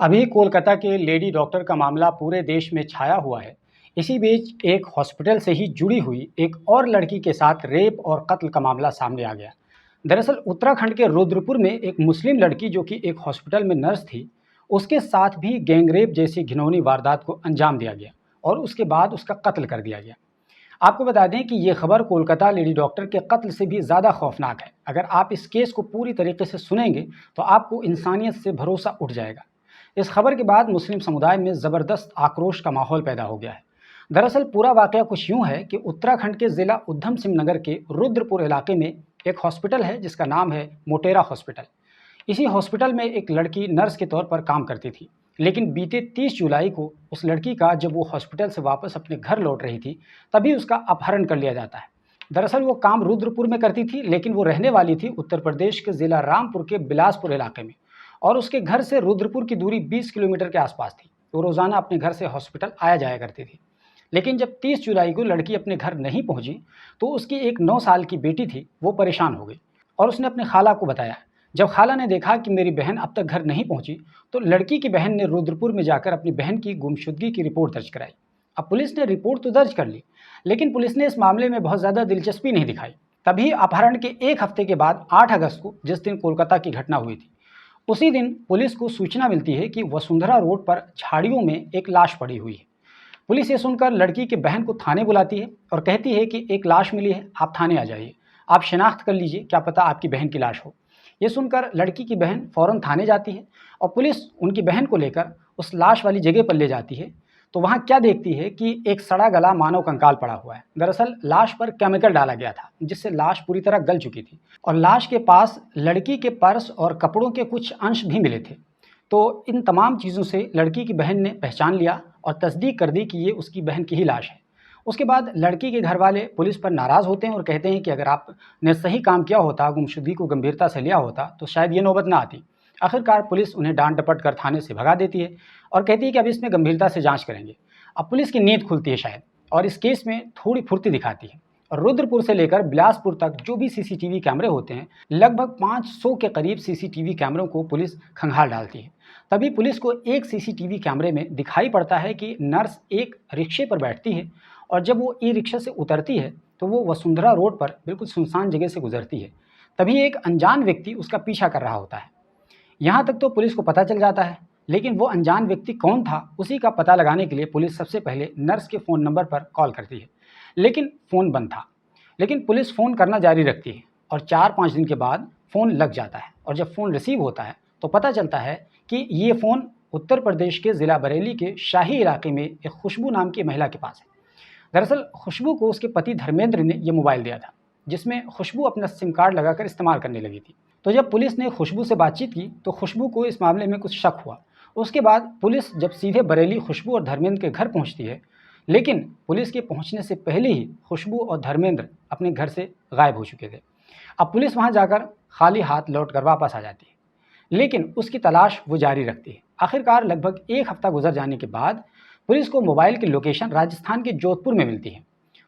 अभी कोलकाता के lady doctor का मामला पूरे देश में छाया हुआ है। इसी बीच एक हॉस्पिटल से ही जुड़ी हुई एक और लड़की के साथ रेप और कत्ल का मामला सामने आ गया। दरअसल उत्तराखंड के रुद्रपुर में एक मुस्लिम लड़की जो कि एक हॉस्पिटल में नर्स थी, उसके साथ भी गैंगरेप जैसी घिनौनी वारदात को अंजाम दिया गया और उसके बाद उसका कत्ल कर दिया गया। आपको बता दें कि ये खबर कोलकाता लेडी डॉक्टर के कत्ल से भी ज़्यादा खौफनाक है। अगर आप इस केस को पूरी तरीके से सुनेंगे तो आपको इंसानियत से भरोसा उठ जाएगा। इस खबर के बाद मुस्लिम समुदाय में ज़बरदस्त आक्रोश का माहौल पैदा हो गया है। दरअसल पूरा वाकया कुछ यूँ है कि उत्तराखंड के ज़िला उधम सिंह नगर के रुद्रपुर इलाके में एक हॉस्पिटल है जिसका नाम है मोटेरा हॉस्पिटल। इसी हॉस्पिटल में एक लड़की नर्स के तौर पर काम करती थी, लेकिन बीते 30 जुलाई को उस लड़की का जब वो हॉस्पिटल से वापस अपने घर लौट रही थी, तभी उसका अपहरण कर लिया जाता है। दरअसल वो काम रुद्रपुर में करती थी, लेकिन वो रहने वाली थी उत्तर प्रदेश के ज़िला रामपुर के बिलासपुर इलाके में और उसके घर से रुद्रपुर की दूरी 20 किलोमीटर के आसपास थी। वो रोज़ाना अपने घर से हॉस्पिटल आया जाया करती थी। लेकिन जब 30 जुलाई को लड़की अपने घर नहीं पहुंची, तो उसकी एक 9 साल की बेटी थी, वो परेशान हो गई और उसने अपने खाला को बताया। जब खाला ने देखा कि मेरी बहन अब तक घर नहीं पहुंची, तो लड़की की बहन ने रुद्रपुर में जाकर अपनी बहन की गुमशुदगी की रिपोर्ट दर्ज कराई। अब पुलिस ने रिपोर्ट तो दर्ज कर ली, लेकिन पुलिस ने इस मामले में बहुत ज़्यादा दिलचस्पी नहीं दिखाई। तभी अपहरण के एक हफ्ते के बाद 8 अगस्त को, जिस दिन कोलकाता की घटना हुई थी, उसी दिन पुलिस को सूचना मिलती है कि वसुंधरा रोड पर झाड़ियों में एक लाश पड़ी हुई है। पुलिस ये सुनकर लड़की की बहन को थाने बुलाती है और कहती है कि एक लाश मिली है, आप थाने आ जाइए, आप शिनाख्त कर लीजिए, क्या पता आपकी बहन की लाश हो। ये सुनकर लड़की की बहन फ़ौरन थाने जाती है और पुलिस उनकी बहन को लेकर उस लाश वाली जगह पर ले जाती है। तो वहाँ क्या देखती है कि एक सड़ा गला मानव कंकाल पड़ा हुआ है। दरअसल लाश पर केमिकल डाला गया था, जिससे लाश पूरी तरह गल चुकी थी और लाश के पास लड़की के पर्स और कपड़ों के कुछ अंश भी मिले थे। तो इन तमाम चीज़ों से लड़की की बहन ने पहचान लिया और तस्दीक कर दी कि ये उसकी बहन की ही लाश है। उसके बाद लड़की के घर वाले पुलिस पर नाराज़ होते हैं और कहते हैं कि अगर आपने सही काम किया होता, गुमशुदगी को गंभीरता से लिया होता, तो शायद ये नौबत ना आती। आखिरकार पुलिस उन्हें डांट डपट कर थाने से भगा देती है और कहती है कि अब इसमें गंभीरता से जांच करेंगे। अब पुलिस की नींद खुलती है शायद और इस केस में थोड़ी फुर्ती दिखाती है और रुद्रपुर से लेकर बिलासपुर तक जो भी सीसीटीवी कैमरे होते हैं, लगभग 500 के करीब सीसीटीवी कैमरों को पुलिस खंगाल डालती है। तभी पुलिस को एक सीसीटीवी कैमरे में दिखाई पड़ता है कि नर्स एक रिक्शे पर बैठती है और जब वो ई रिक्शा से उतरती है तो वो वसुंधरा रोड पर बिल्कुल सुनसान जगह से गुजरती है। तभी एक अनजान व्यक्ति उसका पीछा कर रहा होता है। यहाँ तक तो पुलिस को पता चल जाता है, लेकिन वो अनजान व्यक्ति कौन था, उसी का पता लगाने के लिए पुलिस सबसे पहले नर्स के फ़ोन नंबर पर कॉल करती है, लेकिन फ़ोन बंद था। लेकिन पुलिस फ़ोन करना जारी रखती है और 4-5 दिन के बाद फ़ोन लग जाता है और जब फ़ोन रिसीव होता है तो पता चलता है कि ये फ़ोन उत्तर प्रदेश के ज़िला बरेली के शाही इलाके में एक खुशबू नाम की महिला के पास है। दरअसल खुशबू को उसके पति धर्मेंद्र ने ये मोबाइल दिया था, जिसमें खुशबू अपना सिम कार्ड लगाकर इस्तेमाल करने लगी थी। तो जब पुलिस ने खुशबू से बातचीत की तो खुशबू को इस मामले में कुछ शक हुआ। उसके बाद पुलिस जब सीधे बरेली खुशबू और धर्मेंद्र के घर पहुंचती है, लेकिन पुलिस के पहुंचने से पहले ही खुशबू और धर्मेंद्र अपने घर से गायब हो चुके थे। अब पुलिस वहां जाकर खाली हाथ लौटकर वापस आ जाती है, लेकिन उसकी तलाश वो जारी रखती है। आखिरकार लगभग एक हफ्ता गुजर जाने के बाद पुलिस को मोबाइल की लोकेशन राजस्थान के जोधपुर में मिलती है।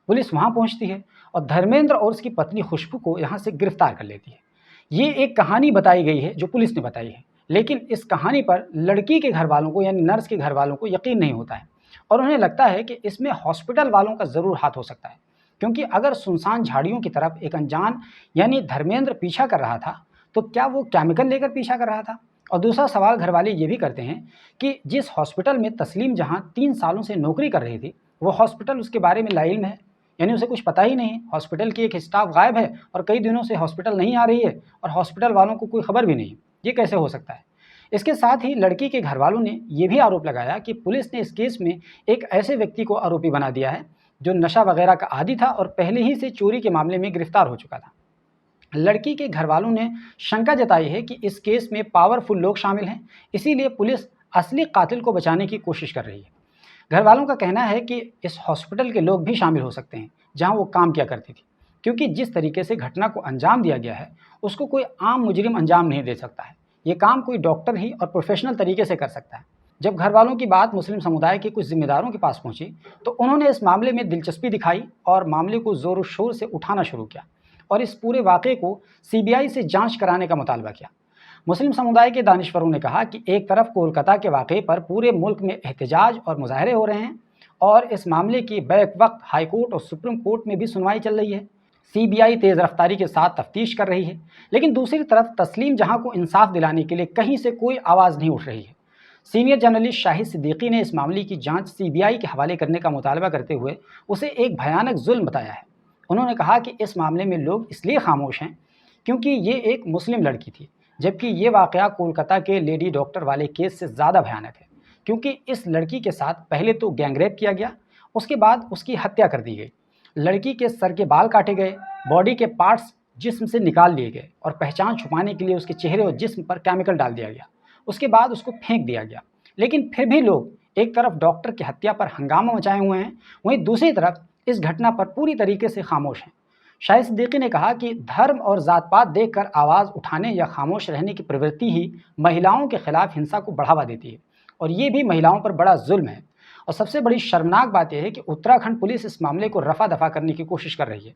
पुलिस वहां पहुंचती है और धर्मेंद्र और उसकी पत्नी खुशबू को यहां से गिरफ्तार कर लेती है। ये एक कहानी बताई गई है जो पुलिस ने बताई है, लेकिन इस कहानी पर लड़की के घर वालों को यानी नर्स के घर वालों को यकीन नहीं होता है और उन्हें लगता है कि इसमें हॉस्पिटल वालों का ज़रूर हाथ हो सकता है, क्योंकि अगर सुनसान झाड़ियों की तरफ एक अनजान यानी धर्मेंद्र पीछा कर रहा था, तो क्या वो केमिकल लेकर पीछा कर रहा था? और दूसरा सवाल घर वाले ये भी करते हैं कि जिस हॉस्पिटल में तस्लीम जहां 3 सालों से नौकरी कर रही थी, वो हॉस्पिटल उसके बारे में लाइल्म है, यानी उसे कुछ पता ही नहीं। हॉस्पिटल की एक स्टाफ गायब है और कई दिनों से हॉस्पिटल नहीं आ रही है और हॉस्पिटल वालों को कोई खबर भी नहीं। ये कैसे हो सकता है? इसके साथ ही लड़की के घर वालों ने यह भी आरोप लगाया कि पुलिस ने इस केस में एक ऐसे व्यक्ति को आरोपी बना दिया है जो नशा वगैरह का आदी था और पहले ही से चोरी के मामले में गिरफ्तार हो चुका था। लड़की के घर वालों ने शंका जताई है कि इस केस में पावरफुल लोग शामिल हैं, इसीलिए पुलिस असली कातिल को बचाने की कोशिश कर रही है। घर वालों का कहना है कि इस हॉस्पिटल के लोग भी शामिल हो सकते हैं जहां वो काम किया करती थी, क्योंकि जिस तरीके से घटना को अंजाम दिया गया है उसको कोई आम मुजरिम अंजाम नहीं दे सकता है। ये काम कोई डॉक्टर ही और प्रोफेशनल तरीके से कर सकता है। जब घर वालों की बात मुस्लिम समुदाय के कुछ जिम्मेदारों के पास पहुंची तो उन्होंने इस मामले में दिलचस्पी दिखाई और मामले को ज़ोर शोर से उठाना शुरू किया और इस पूरे वाक़े को सीबीआई से जांच कराने का मुतालबा किया। मुस्लिम समुदाय के दानिशवरों ने कहा कि एक तरफ कोलकाता के वाक़े पर पूरे मुल्क में एहतजाज और मुजाहरे हो रहे हैं और इस मामले की बैक वक्त हाईकोर्ट और सुप्रीम कोर्ट में भी सुनवाई चल रही है। सीबीआई तेज़ रफ्तारी के साथ तफ्तीश कर रही है, लेकिन दूसरी तरफ तस्लीम जहां को इंसाफ दिलाने के लिए कहीं से कोई आवाज़ नहीं उठ रही है। सीनियर जर्नलिस्ट शाहिद सिद्दीकी ने इस मामले की जांच सीबीआई के हवाले करने का मुतालबा करते हुए उसे एक भयानक जुल्म बताया है। उन्होंने कहा कि इस मामले में लोग इसलिए खामोश हैं क्योंकि ये एक मुस्लिम लड़की थी, जबकि ये वाक़या कोलकाता के लेडी डॉक्टर वाले केस से ज़्यादा भयानक है, क्योंकि इस लड़की के साथ पहले तो गैंगरेप किया गया, उसके बाद उसकी हत्या कर दी गई। लड़की के सर के बाल काटे गए, बॉडी के पार्ट्स जिस्म से निकाल लिए गए और पहचान छुपाने के लिए उसके चेहरे और जिस्म पर केमिकल डाल दिया गया। उसके बाद उसको फेंक दिया गया। लेकिन फिर भी लोग एक तरफ डॉक्टर की हत्या पर हंगामा मचाए हुए हैं, वहीं दूसरी तरफ इस घटना पर पूरी तरीके से खामोश हैं। शाहिद सिद्दीकी ने कहा कि धर्म और जात पात देखकर आवाज़ उठाने या खामोश रहने की प्रवृत्ति ही महिलाओं के खिलाफ हिंसा को बढ़ावा देती है और ये भी महिलाओं पर बड़ा जुल्म है। और सबसे बड़ी शर्मनाक बात यह है कि उत्तराखंड पुलिस इस मामले को रफा दफा करने की कोशिश कर रही है।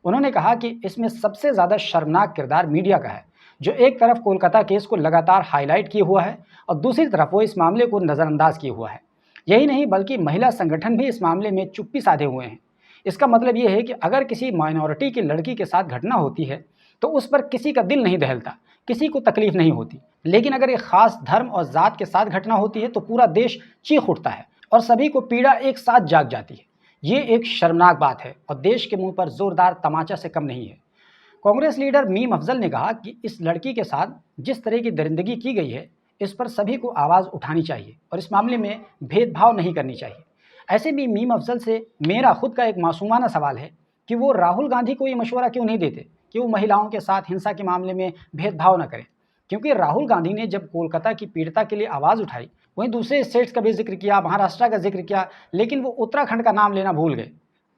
उन्होंने कहा कि इसमें सबसे ज़्यादा शर्मनाक किरदार मीडिया का है, जो एक तरफ कोलकाता केस को लगातार हाईलाइट किए हुआ है और दूसरी तरफ वो इस मामले को नज़रअंदाज किए हुआ है। यही नहीं बल्कि महिला संगठन भी इस मामले में चुप्पी साधे हुए हैं। इसका मतलब ये है कि अगर किसी माइनॉरिटी की लड़की के साथ घटना होती है तो उस पर किसी का दिल नहीं दहलता, किसी को तकलीफ नहीं होती, लेकिन अगर एक खास धर्म और जात के साथ घटना होती है तो पूरा देश चीख उठता है और सभी को पीड़ा एक साथ जाग जाती है। ये एक शर्मनाक बात है और देश के मुंह पर जोरदार तमाचा से कम नहीं है। कांग्रेस लीडर मीम अफजल ने कहा कि इस लड़की के साथ जिस तरह की दरिंदगी की गई है, इस पर सभी को आवाज़ उठानी चाहिए और इस मामले में भेदभाव नहीं करनी चाहिए। ऐसे में मीम अफजल से मेरा खुद का एक मासूमाना सवाल है कि वो राहुल गांधी को ये मशवरा क्यों नहीं देते कि वो महिलाओं के साथ हिंसा के मामले में भेदभाव न करें, क्योंकि राहुल गांधी ने जब कोलकाता की पीड़िता के लिए आवाज़ उठाई, वहीं दूसरे स्टेट्स का भी जिक्र किया, महाराष्ट्र का जिक्र किया, लेकिन वो उत्तराखंड का नाम लेना भूल गए।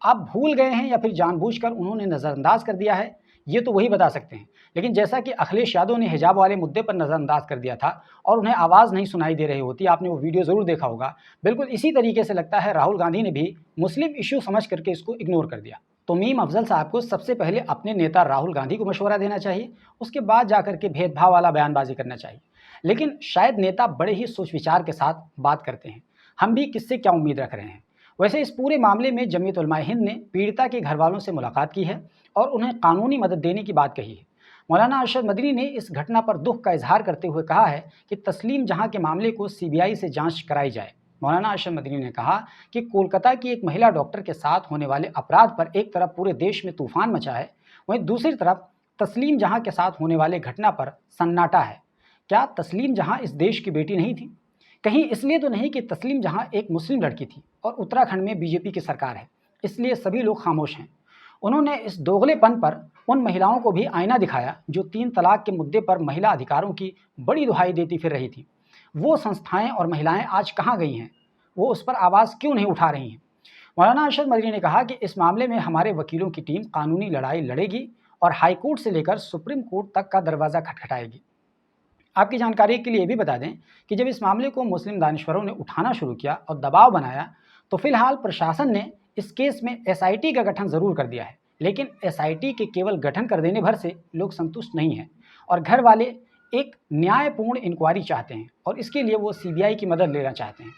अब भूल गए हैं या फिर जानबूझकर उन्होंने नज़रअंदाज कर दिया है, ये तो वही बता सकते हैं। लेकिन जैसा कि अखिलेश यादव ने हिजाब वाले मुद्दे पर नज़रअंदाज कर दिया था और उन्हें आवाज़ नहीं सुनाई दे रही होती, आपने वो वीडियो ज़रूर देखा होगा, बिल्कुल इसी तरीके से लगता है राहुल गांधी ने भी मुस्लिम इशू समझ करके इसको इग्नोर कर दिया। तो मीम अफजल साहब को सबसे पहले अपने नेता राहुल गांधी को मशवरा देना चाहिए, उसके बाद जाकर के भेदभाव वाला बयानबाजी करना चाहिए। लेकिन शायद नेता बड़े ही सोच विचार के साथ बात करते हैं, हम भी किससे क्या उम्मीद रख रहे हैं। वैसे इस पूरे मामले में जमीयत उलमा हिंद ने पीड़िता के घर वालों से मुलाकात की है और उन्हें कानूनी मदद देने की बात कही है। मौलाना अरशद मदनी ने इस घटना पर दुख का इजहार करते हुए कहा है कि तस्लीम जहां के मामले को सीबीआई से जांच कराई जाए। मौलाना अरशद मदनी ने कहा कि कोलकाता की एक महिला डॉक्टर के साथ होने वाले अपराध पर एक तरफ पूरे देश में तूफान मचा है, वहीं दूसरी तरफ तस्लीम जहां के साथ होने वाले घटना पर सन्नाटा है। क्या तस्लीम जहां इस देश की बेटी नहीं थी? कहीं इसलिए तो नहीं कि तस्लीम जहां एक मुस्लिम लड़की थी और उत्तराखंड में बीजेपी की सरकार है, इसलिए सभी लोग खामोश हैं। उन्होंने इस दोगलेपन पर उन महिलाओं को भी आईना दिखाया जो 3 तलाक के मुद्दे पर महिला अधिकारों की बड़ी दुहाई देती फिर रही थी। वो संस्थाएं और महिलाएं आज कहाँ गई हैं? वो उस पर आवाज़ क्यों नहीं उठा रही हैं? मौलाना अरशद मदनी ने कहा कि इस मामले में हमारे वकीलों की टीम कानूनी लड़ाई लड़ेगी और हाई कोर्ट से लेकर सुप्रीम कोर्ट तक का दरवाज़ा खटखटाएगी। आपकी जानकारी के लिए भी बता दें कि जब इस मामले को मुस्लिम दानिशवरों ने उठाना शुरू किया और दबाव बनाया, तो फिलहाल प्रशासन ने इस केस में एसआईटी का गठन ज़रूर कर दिया है, लेकिन एसआईटी के केवल गठन कर देने भर से लोग संतुष्ट नहीं हैं और घर वाले एक न्यायपूर्ण इंक्वायरी चाहते हैं और इसके लिए वो सीबीआई की मदद लेना चाहते हैं।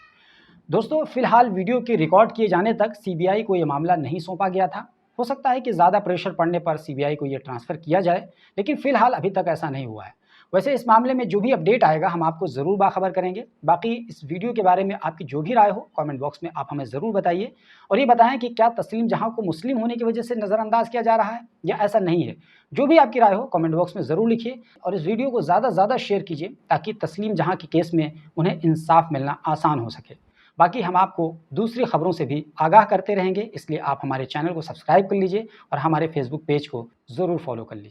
दोस्तों, फिलहाल वीडियो के रिकॉर्ड किए जाने तक सीबीआई को ये मामला नहीं सौंपा गया था। हो सकता है कि ज़्यादा प्रेशर पड़ने पर सीबीआई को ये ट्रांसफ़र किया जाए, लेकिन फिलहाल अभी तक ऐसा नहीं हुआ है। वैसे इस मामले में जो भी अपडेट आएगा हम आपको ज़रूर बाखबर करेंगे। बाकी इस वीडियो के बारे में आपकी जो भी राय हो कमेंट बॉक्स में आप हमें ज़रूर बताइए और ये बताएं कि क्या तस्लीम जहां को मुस्लिम होने की वजह से नज़रअंदाज किया जा रहा है या ऐसा नहीं है। जो भी आपकी राय हो कमेंट बॉक्स में ज़रूर लिखिए और इस वीडियो को ज़्यादा से ज़्यादा शेयर कीजिए ताकि तस्लीम जहां के केस में उन्हें इंसाफ मिलना आसान हो सके। बाकी हम आपको दूसरी खबरों से भी आगाह करते रहेंगे, इसलिए आप हमारे चैनल को सब्सक्राइब कर लीजिए और हमारे फेसबुक पेज को ज़रूर फॉलो कर लीजिए।